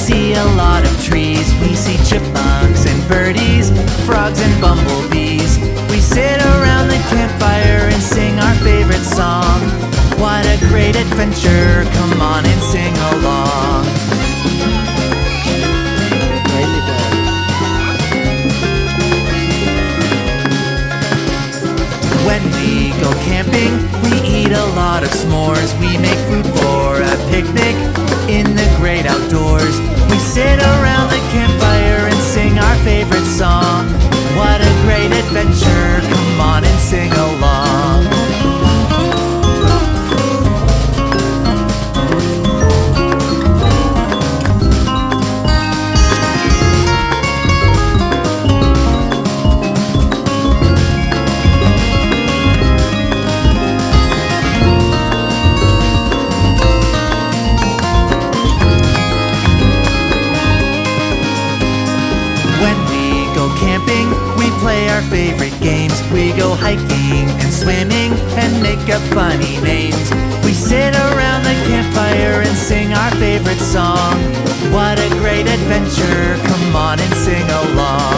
see a lot of trees. We see chipmunks and birdies, frogs and bumblebees. We sit around the campfire and sing our favorite song. What a great adventure, come on and sing along. When we go camping, we eat a lot of s'mores. We make food for a picnic in the great outdoors. We sit around the campfire and sing our favorite song. What a great adventure, come on and sing along. Camping, we play our favorite games. We go hiking and swimming and make up funny names. We sit around the campfire and sing our favorite song. What a great adventure, come on and sing along.